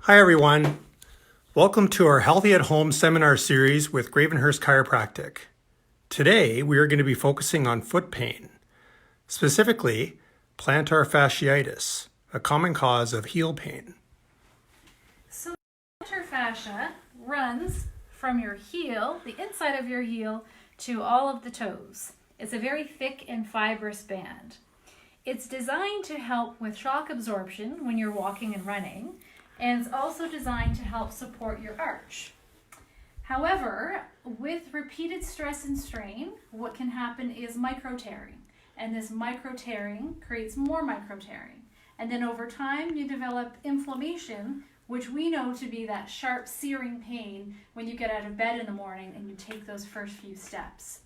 Hi everyone. Welcome to our Healthy at Home seminar series with Gravenhurst Chiropractic. Today we are going to be focusing on foot pain, specifically plantar fasciitis, a common cause of heel pain. So plantar fascia runs from your heel, the inside of your heel, to all of the toes. It's a very thick and fibrous band. It's designed to help with shock absorption when you're walking and running, and it's also designed to help support your arch. However, with repeated stress and strain, what can happen is micro-tearing, and this micro-tearing creates more micro-tearing. And then over time, you develop inflammation, which we know to be that sharp, searing pain when you get out of bed in the morning and you take those first few steps.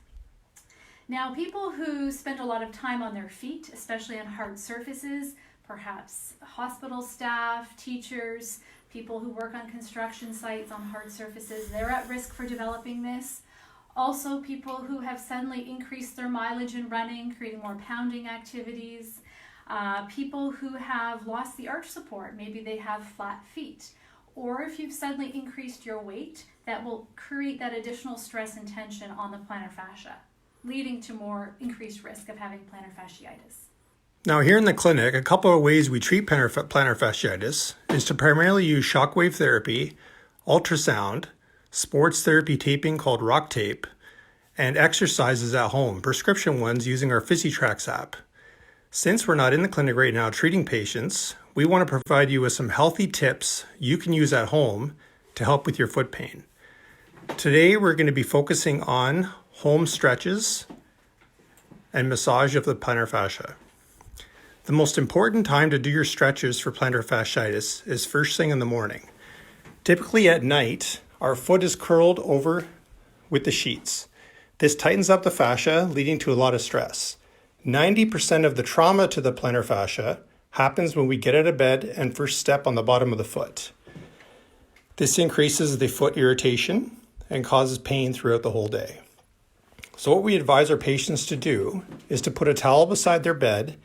Now, people who spend a lot of time on their feet, especially on hard surfaces, perhaps hospital staff, teachers, people who work on construction sites on hard surfaces, they're at risk for developing this. Also, people who have suddenly increased their mileage in running, creating more pounding activities. People who have lost the arch support, maybe they have flat feet. Or if you've suddenly increased your weight, that will create that additional stress and tension on the plantar fascia, leading to more increased risk of having plantar fasciitis. Now here in the clinic, a couple of ways we treat plantar fasciitis is to primarily use shockwave therapy, ultrasound, sports therapy taping called rock tape, and exercises at home, prescription ones using our PhysiTrax app. Since we're not in the clinic right now treating patients, we want to provide you with some healthy tips you can use at home to help with your foot pain. Today we're going to be focusing on home stretches and massage of the plantar fascia. The most important time to do your stretches for plantar fasciitis is first thing in the morning. Typically at night, our foot is curled over with the sheets. This tightens up the fascia, leading to a lot of stress. 90% of the trauma to the plantar fascia happens when we get out of bed and first step on the bottom of the foot. This increases the foot irritation and causes pain throughout the whole day. So what we advise our patients to do is to put a towel beside their bed,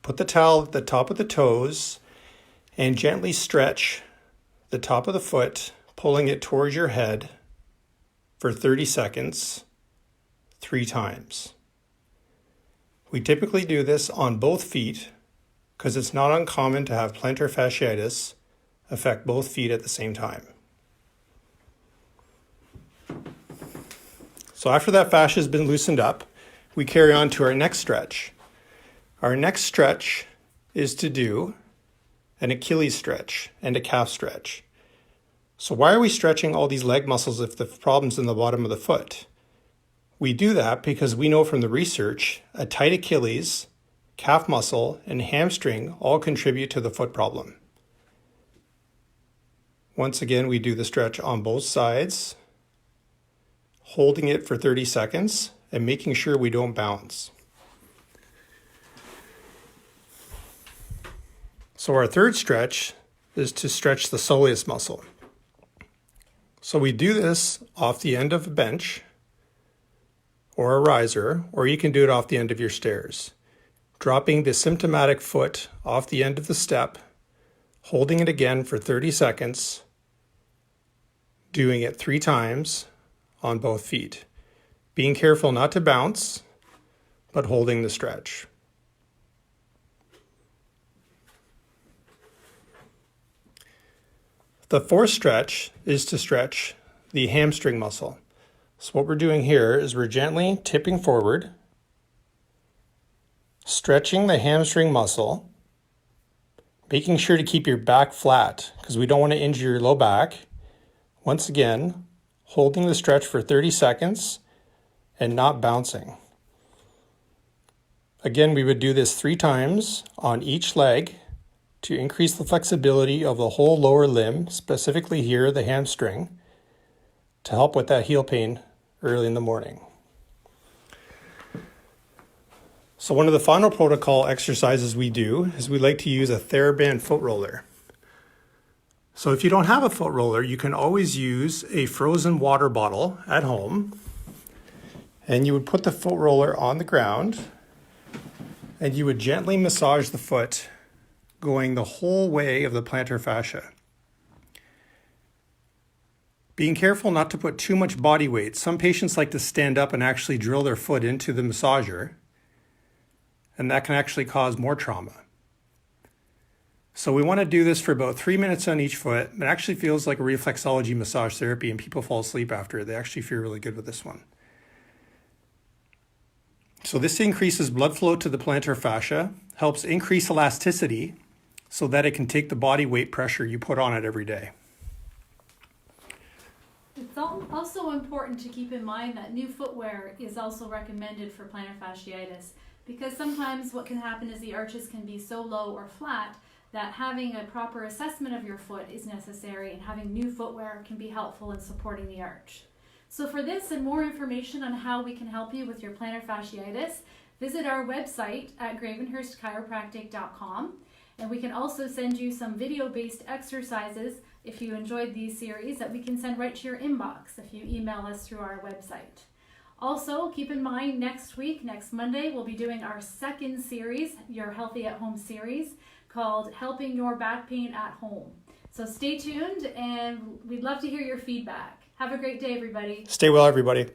put the towel at the top of the toes, and gently stretch the top of the foot, pulling it towards your head for 30 seconds, 3 times. We typically do this on both feet because it's not uncommon to have plantar fasciitis affect both feet at the same time. So after that fascia has been loosened up, we carry on to our next stretch. Our next stretch is to do an Achilles stretch and a calf stretch. So why are we stretching all these leg muscles if the problem's in the bottom of the foot? We do that because we know from the research, a tight Achilles, calf muscle, and hamstring all contribute to the foot problem. Once again, we do the stretch on both sides, holding it for 30 seconds and making sure we don't bounce. So our third stretch is to stretch the soleus muscle. So we do this off the end of a bench or a riser, or you can do it off the end of your stairs. Dropping the symptomatic foot off the end of the step, holding it again for 30 seconds, doing it 3 times on both feet. Being careful not to bounce, but holding the stretch. The fourth stretch is to stretch the hamstring muscle. So what we're doing here is we're gently tipping forward, stretching the hamstring muscle, making sure to keep your back flat because we don't want to injure your low back. Once again, holding the stretch for 30 seconds and not bouncing. Again, we would do this 3 times on each leg to increase the flexibility of the whole lower limb, specifically here, the hamstring, to help with that heel pain early in the morning. So one of the final protocol exercises we do is we like to use a TheraBand foot roller. So if you don't have a foot roller, you can always use a frozen water bottle at home, and you would put the foot roller on the ground, and you would gently massage the foot going the whole way of the plantar fascia. Being careful not to put too much body weight. Some patients like to stand up and actually drill their foot into the massager, and that can actually cause more trauma. So we want to do this for about 3 minutes on each foot. It actually feels like a reflexology massage therapy, and people fall asleep after it. They actually feel really good with this one. So this increases blood flow to the plantar fascia, helps increase elasticity so that it can take the body weight pressure you put on it every day. It's also important to keep in mind that new footwear is also recommended for plantar fasciitis, because sometimes what can happen is the arches can be so low or flat that having a proper assessment of your foot is necessary, and having new footwear can be helpful in supporting the arch. So for this and more information on how we can help you with your plantar fasciitis, visit our website at gravenhurstchiropractic.com, and we can also send you some video-based exercises if you enjoyed these series that we can send right to your inbox if you email us through our website. Also, keep in mind next week, next Monday, we'll be doing our second series, your Healthy at Home series, called Helping Your Back Pain at Home. So stay tuned, and we'd love to hear your feedback. Have a great day, everybody. Stay well, everybody.